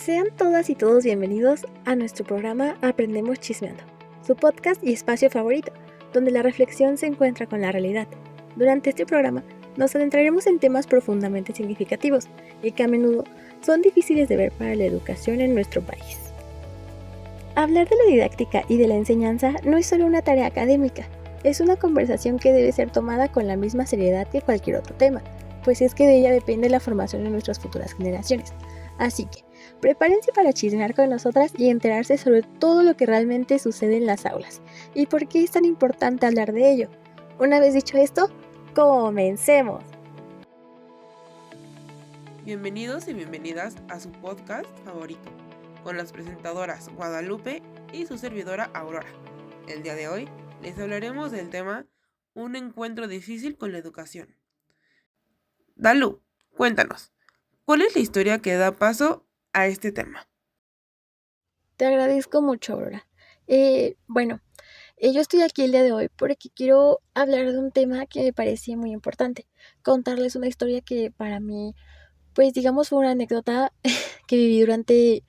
Sean todas y todos bienvenidos a nuestro programa Aprendemos Chismeando, su podcast y espacio favorito, donde la reflexión se encuentra con la realidad. Durante este programa nos adentraremos en temas profundamente significativos y que a menudo son difíciles de ver para la educación en nuestro país. Hablar de la didáctica y de la enseñanza no es solo una tarea académica, es una conversación que debe ser tomada con la misma seriedad que cualquier otro tema, pues es que de ella depende la formación de nuestras futuras generaciones. Así que, prepárense para chismear con nosotras y enterarse sobre todo lo que realmente sucede en las aulas y por qué es tan importante hablar de ello. Una vez dicho esto, ¡comencemos! Bienvenidos y bienvenidas a su podcast favorito, con las presentadoras Guadalupe y su servidora Aurora. El día de hoy les hablaremos del tema Un encuentro difícil con la educación. Dalu, cuéntanos, ¿cuál es la historia que da paso a este tema? Te agradezco mucho, Aurora. Yo estoy aquí el día de hoy porque quiero hablar de un tema que me parece muy importante. Contarles una historia que para mí, pues digamos, fue una anécdota que viví durante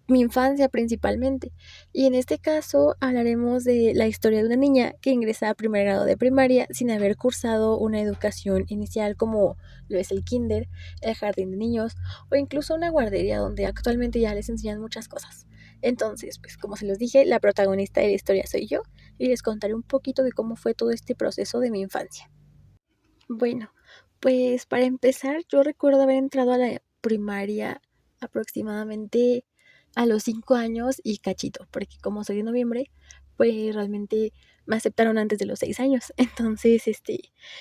mi infancia principalmente. Y en este caso hablaremos de la historia de una niña que ingresa a primer grado de primaria sin haber cursado una educación inicial como lo es el kinder, el jardín de niños o incluso una guardería donde actualmente ya les enseñan muchas cosas. Entonces, pues como se los dije, la protagonista de la historia soy yo y les contaré un poquito de cómo fue todo este proceso de mi infancia. Bueno, pues para empezar, yo recuerdo haber entrado a la primaria aproximadamente a los 5 años y cachito, porque como soy de noviembre, pues realmente me aceptaron antes de los 6 años. Entonces,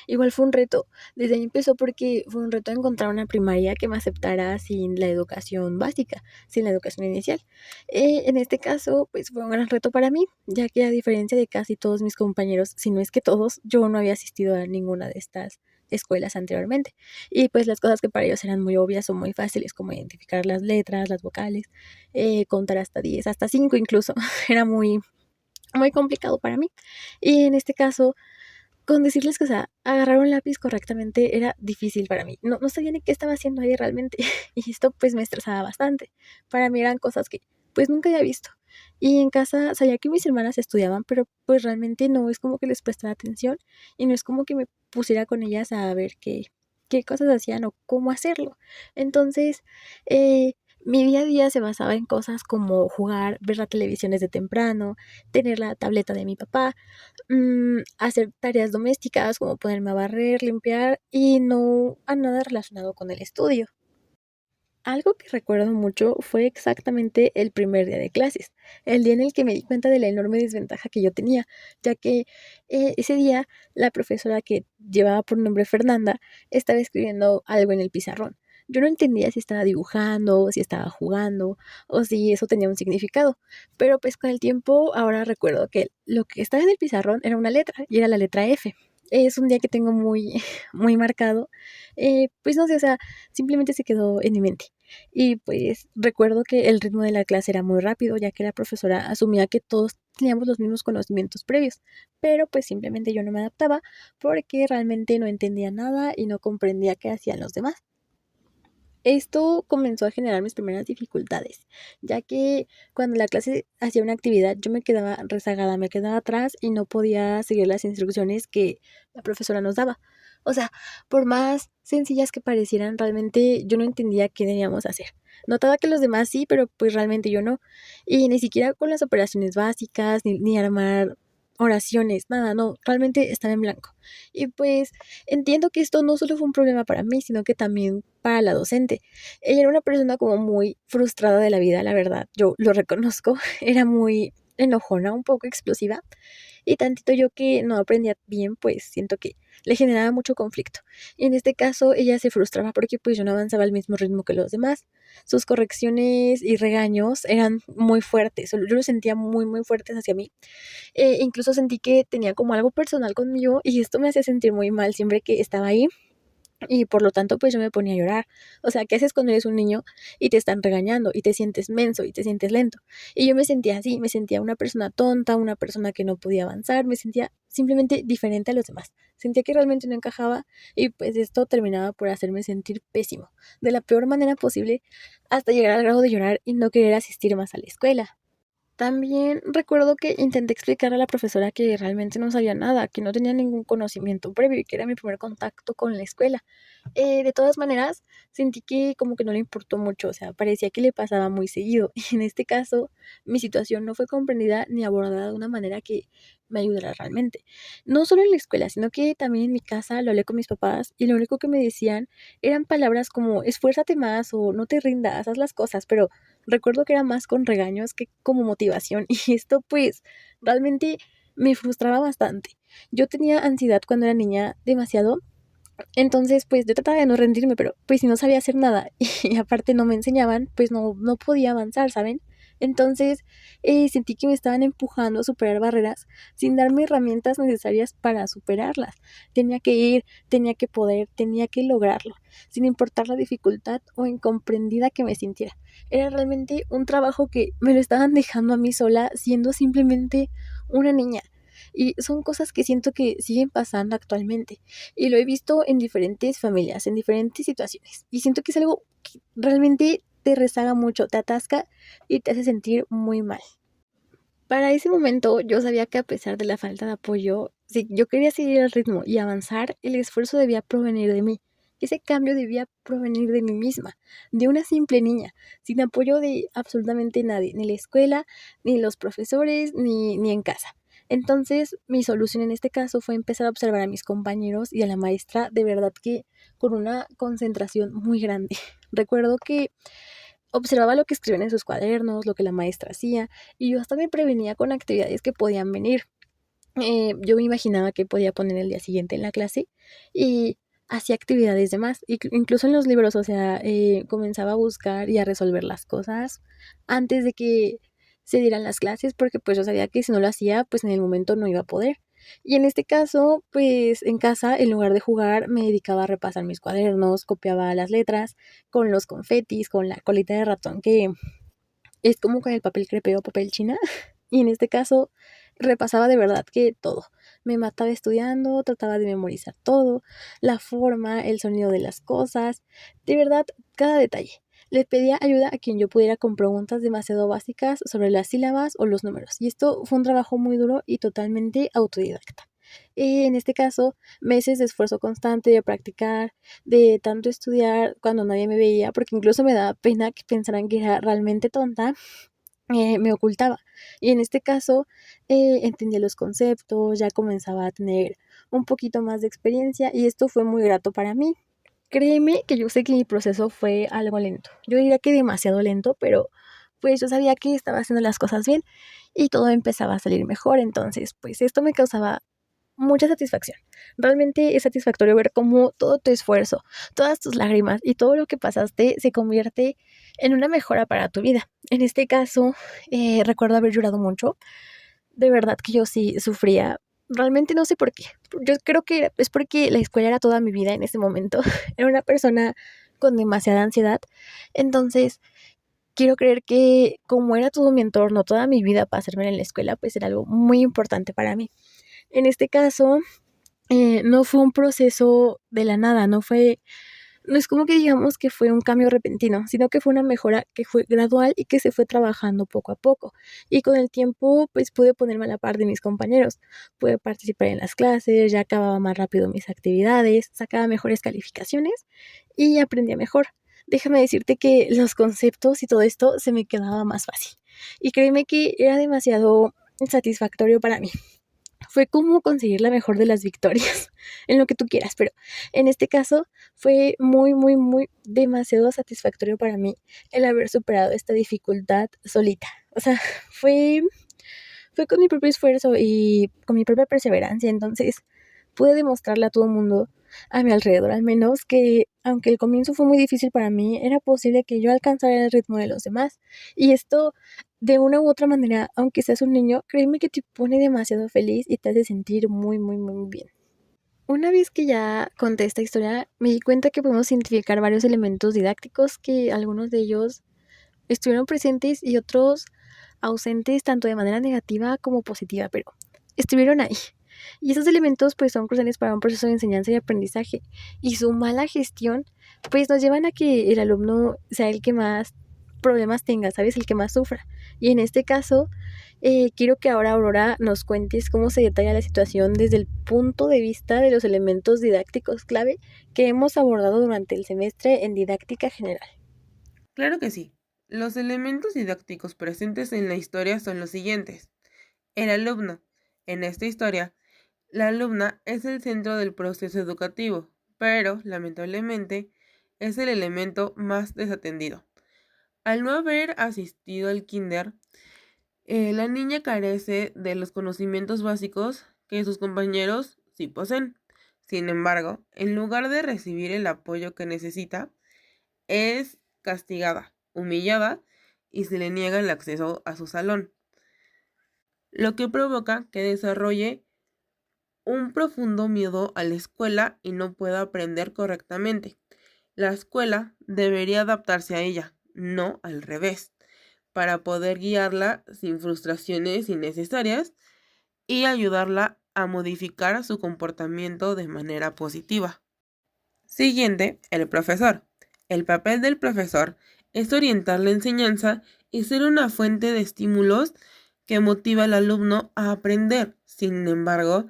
igual fue un reto. Desde ahí empezó porque fue un reto encontrar una primaria que me aceptara sin la educación básica, sin la educación inicial. En este caso, pues fue un gran reto para mí, ya que a diferencia de casi todos mis compañeros, si no es que todos, yo no había asistido a ninguna de estas escuelas anteriormente. Y pues las cosas que para ellos eran muy obvias o muy fáciles, como identificar las letras, las vocales, contar hasta 10, hasta 5 incluso, era muy, muy complicado para mí. Y en este caso, con decirles que, o sea, agarrar un lápiz correctamente era difícil para mí. No sabía ni qué estaba haciendo ahí realmente. Y esto pues me estresaba bastante. Para mí eran cosas que pues nunca había visto. Y en casa sabía que mis hermanas estudiaban, pero pues realmente no es como que les prestara atención y no es como que me pusiera con ellas a ver qué cosas hacían o cómo hacerlo. Entonces, eh, mi día a día se basaba en cosas como jugar, ver la televisión desde temprano, tener la tableta de mi papá, hacer tareas domésticas como ponerme a barrer, limpiar y no a nada relacionado con el estudio. Algo que recuerdo mucho fue exactamente el primer día de clases, el día en el que me di cuenta de la enorme desventaja que yo tenía, ya que ese día la profesora que llevaba por nombre Fernanda estaba escribiendo algo en el pizarrón. Yo no entendía si estaba dibujando, si estaba jugando o si eso tenía un significado, pero pues con el tiempo ahora recuerdo que lo que estaba en el pizarrón era una letra y era la letra F. Es un día que tengo muy, muy marcado. Pues no sé, o sea, simplemente se quedó en mi mente. Y pues recuerdo que el ritmo de la clase era muy rápido, ya que la profesora asumía que todos teníamos los mismos conocimientos previos, pero pues simplemente yo no me adaptaba porque realmente no entendía nada y no comprendía qué hacían los demás. Esto comenzó a generar mis primeras dificultades, ya que cuando la clase hacía una actividad yo me quedaba rezagada, me quedaba atrás y no podía seguir las instrucciones que la profesora nos daba. O sea, por más sencillas que parecieran, realmente yo no entendía qué debíamos hacer. Notaba que los demás sí, pero pues realmente yo no. Y ni siquiera con las operaciones básicas, ni armar oraciones, nada, no, realmente estaba en blanco. Y pues entiendo que esto no solo fue un problema para mí, sino que también para la docente. Ella era una persona como muy frustrada de la vida, la verdad, yo lo reconozco, era muy enojona, un poco explosiva, y tantito yo que no aprendía bien, pues siento que le generaba mucho conflicto. Y en este caso ella se frustraba porque pues yo no avanzaba al mismo ritmo que los demás. Sus correcciones y regaños eran muy fuertes, yo los sentía muy, muy fuertes hacia mí. Incluso sentí que tenía como algo personal conmigo y esto me hacía sentir muy mal siempre que estaba ahí. y por lo tanto pues yo me ponía a llorar. O sea, ¿qué haces cuando eres un niño y te están regañando y te sientes menso y te sientes lento? Y yo me sentía así, me sentía una persona tonta, una persona que no podía avanzar, me sentía simplemente diferente a los demás. Sentía que realmente no encajaba y pues esto terminaba por hacerme sentir pésimo, de la peor manera posible, hasta llegar al grado de llorar y no querer asistir más a la escuela. También recuerdo que intenté explicarle a la profesora que realmente no sabía nada, que no tenía ningún conocimiento previo y que era mi primer contacto con la escuela. De todas maneras, sentí que como que no le importó mucho, o sea, parecía que le pasaba muy seguido. Y en este caso, mi situación no fue comprendida ni abordada de una manera que me ayudara realmente. No solo en la escuela, sino que también en mi casa lo hablé con mis papás y lo único que me decían eran palabras como esfuérzate más o no te rindas, haz las cosas, pero recuerdo que era más con regaños que como motivación y esto pues realmente me frustraba bastante. Yo tenía ansiedad cuando era niña demasiado, entonces pues yo trataba de no rendirme, pero pues si no sabía hacer nada y aparte no me enseñaban, pues no podía avanzar, ¿saben? Entonces sentí que me estaban empujando a superar barreras sin darme herramientas necesarias para superarlas. Tenía que ir, tenía que poder, tenía que lograrlo, sin importar la dificultad o incomprendida que me sintiera. Era realmente un trabajo que me lo estaban dejando a mí sola siendo simplemente una niña. Y son cosas que siento que siguen pasando actualmente. Y lo he visto en diferentes familias, en diferentes situaciones. Y siento que es algo que realmente te rezaga mucho, te atasca y te hace sentir muy mal. Para ese momento yo sabía que a pesar de la falta de apoyo, si yo quería seguir el ritmo y avanzar, el esfuerzo debía provenir de mí. Ese cambio debía provenir de mí misma, de una simple niña, sin apoyo de absolutamente nadie, ni la escuela, ni los profesores, ni en casa. Entonces, mi solución en este caso fue empezar a observar a mis compañeros y a la maestra de verdad que con una concentración muy grande. Recuerdo que observaba lo que escribían en sus cuadernos, lo que la maestra hacía, y yo hasta me prevenía con actividades que podían venir. Yo me imaginaba que podía poner el día siguiente en la clase y hacía actividades de más, incluso en los libros, o sea, comenzaba a buscar y a resolver las cosas antes de que se dieran las clases, porque pues yo sabía que si no lo hacía, pues en el momento no iba a poder. Y en este caso, pues en casa, en lugar de jugar, me dedicaba a repasar mis cuadernos, copiaba las letras con los confetis, con la colita de ratón, que es como con el papel crepeo o papel china. Y en este caso, repasaba de verdad que todo. Me mataba estudiando, trataba de memorizar todo, la forma, el sonido de las cosas, de verdad, cada detalle. Le pedía ayuda a quien yo pudiera con preguntas demasiado básicas sobre las sílabas o los números. Y esto fue un trabajo muy duro y totalmente autodidacta. En este caso, meses de esfuerzo constante, de practicar, de tanto estudiar cuando nadie me veía, porque incluso me daba pena que pensaran que era realmente tonta, me ocultaba. Y en este caso, entendía los conceptos, ya comenzaba a tener un poquito más de experiencia y esto fue muy grato para mí. Créeme que yo sé que mi proceso fue algo lento. Yo diría que demasiado lento, pero pues yo sabía que estaba haciendo las cosas bien y todo empezaba a salir mejor. Entonces, pues esto me causaba mucha satisfacción. Realmente es satisfactorio ver cómo todo tu esfuerzo, todas tus lágrimas y todo lo que pasaste se convierte en una mejora para tu vida. En este caso, recuerdo haber llorado mucho. De verdad que yo sí sufría. Realmente no sé por qué. Yo creo que es porque la escuela era toda mi vida en ese momento. Era una persona con demasiada ansiedad. Entonces, quiero creer que como era todo mi entorno, toda mi vida pasarme en la escuela, pues era algo muy importante para mí. En este caso, no fue un proceso de la nada, no es como que digamos que fue un cambio repentino, sino que fue una mejora que fue gradual y que se fue trabajando poco a poco. Y con el tiempo, pues pude ponerme a la par de mis compañeros, pude participar en las clases, ya acababa más rápido mis actividades, sacaba mejores calificaciones y aprendía mejor. Déjame decirte que los conceptos y todo esto se me quedaba más fácil. Y créeme que era demasiado satisfactorio para mí. Fue como conseguir la mejor de las victorias, en lo que tú quieras, pero en este caso fue muy, muy, muy demasiado satisfactorio para mí el haber superado esta dificultad solita. O sea, fue, fue con mi propio esfuerzo y con mi propia perseverancia, entonces pude demostrarle a todo el mundo a mi alrededor al menos que aunque el comienzo fue muy difícil para mí, era posible que yo alcanzara el ritmo de los demás. Y esto, de una u otra manera, aunque seas un niño, créeme que te pone demasiado feliz y te hace sentir muy, muy, muy bien. Una vez que ya conté esta historia, me di cuenta que podemos identificar varios elementos didácticos que algunos de ellos estuvieron presentes y otros ausentes tanto de manera negativa como positiva, pero estuvieron ahí. Y esos elementos pues son cruciales para un proceso de enseñanza y aprendizaje. Y su mala gestión pues nos llevan a que el alumno sea el que más problemas tenga, ¿sabes? El que más sufra. Y en este caso, quiero que ahora, Aurora, nos cuentes cómo se detalla la situación desde el punto de vista de los elementos didácticos clave que hemos abordado durante el semestre en didáctica general. Claro que sí. Los elementos didácticos presentes en la historia son los siguientes. El alumno. En esta historia, la alumna es el centro del proceso educativo, pero, lamentablemente, es el elemento más desatendido. Al no haber asistido al kinder, la niña carece de los conocimientos básicos que sus compañeros sí poseen. Sin embargo, en lugar de recibir el apoyo que necesita, es castigada, humillada y se le niega el acceso a su salón, lo que provoca que desarrolle un profundo miedo a la escuela y no pueda aprender correctamente. La escuela debería adaptarse a ella, no al revés, para poder guiarla sin frustraciones innecesarias y ayudarla a modificar su comportamiento de manera positiva. Siguiente, el profesor. El papel del profesor es orientar la enseñanza y ser una fuente de estímulos que motiva al alumno a aprender. Sin embargo,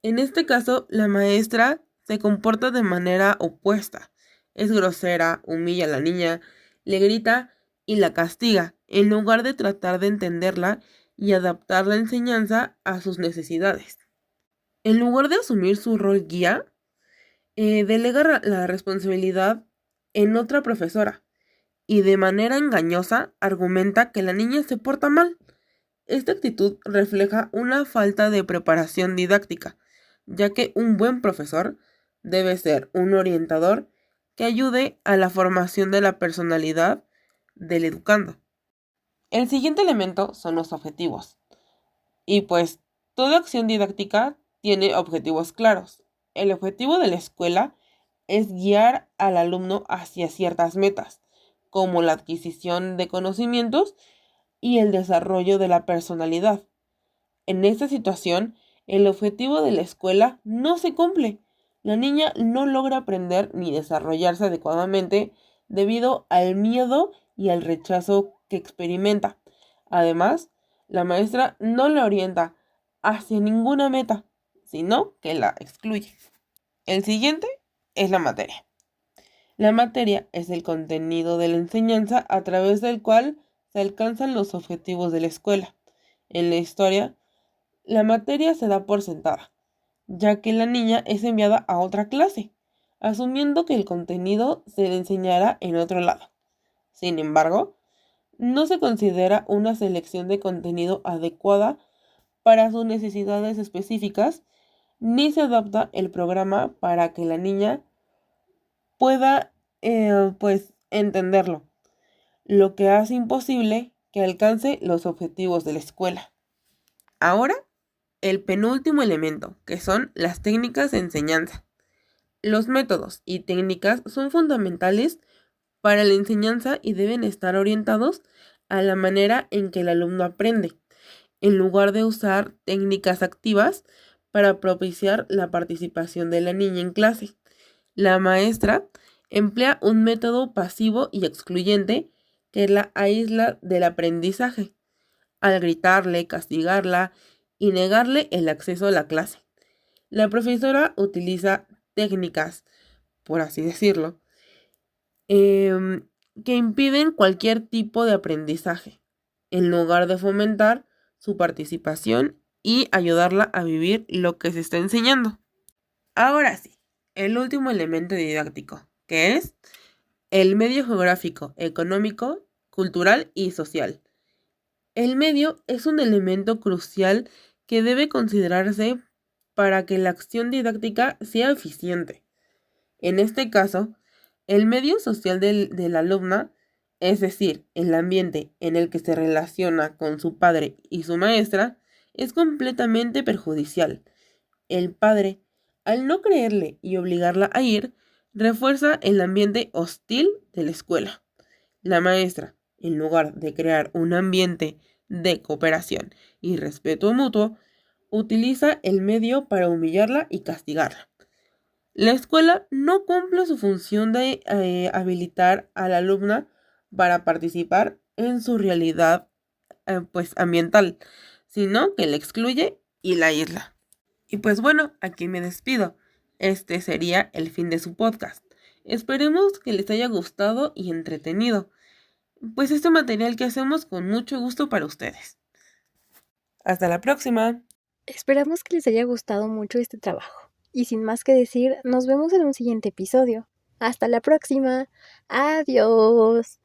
en este caso, la maestra se comporta de manera opuesta. Es grosera, humilla a la niña, le grita y la castiga, en lugar de tratar de entenderla y adaptar la enseñanza a sus necesidades. En lugar de asumir su rol guía, delega la responsabilidad en otra profesora y de manera engañosa argumenta que la niña se porta mal. Esta actitud refleja una falta de preparación didáctica, ya que un buen profesor debe ser un orientador que ayude a la formación de la personalidad del educando. El siguiente elemento son los objetivos. Y pues toda acción didáctica tiene objetivos claros. El objetivo de la escuela es guiar al alumno hacia ciertas metas, como la adquisición de conocimientos y el desarrollo de la personalidad. En esta situación, el objetivo de la escuela no se cumple. La niña no logra aprender ni desarrollarse adecuadamente debido al miedo y al rechazo que experimenta. Además, la maestra no la orienta hacia ninguna meta, sino que la excluye. El siguiente es la materia. La materia es el contenido de la enseñanza a través del cual se alcanzan los objetivos de la escuela. En la historia, la materia se da por sentada, ya que la niña es enviada a otra clase, asumiendo que el contenido se le enseñará en otro lado. Sin embargo, no se considera una selección de contenido adecuada para sus necesidades específicas, ni se adapta el programa para que la niña pueda entenderlo, lo que hace imposible que alcance los objetivos de la escuela. Ahora, el penúltimo elemento, que son las técnicas de enseñanza. Los métodos y técnicas son fundamentales para la enseñanza y deben estar orientados a la manera en que el alumno aprende, en lugar de usar técnicas activas para propiciar la participación de la niña en clase. La maestra emplea un método pasivo y excluyente que la aísla del aprendizaje, al gritarle, castigarla y negarle el acceso a la clase. La profesora utiliza técnicas, por así decirlo, que impiden cualquier tipo de aprendizaje, en lugar de fomentar su participación y ayudarla a vivir lo que se está enseñando. Ahora sí, el último elemento didáctico, que es el medio geográfico, económico, cultural y social. El medio es un elemento crucial que debe considerarse para que la acción didáctica sea eficiente. En este caso, el medio social de la alumna, es decir, el ambiente en el que se relaciona con su padre y su maestra, es completamente perjudicial. El padre, Al no creerle y obligarla a ir, refuerza el ambiente hostil de la escuela. La maestra, en lugar de crear un ambiente de cooperación y respeto mutuo, utiliza el medio para humillarla y castigarla. La escuela no cumple su función de habilitar a la alumna para participar en su realidad pues ambiental, sino que la excluye y la aísla. Y pues bueno, aquí me despido. Este sería el fin de su podcast. Esperemos que les haya gustado y entretenido, pues este material que hacemos con mucho gusto para ustedes. Hasta la próxima. Esperamos que les haya gustado mucho este trabajo. Y sin más que decir, nos vemos en un siguiente episodio. Hasta la próxima. Adiós.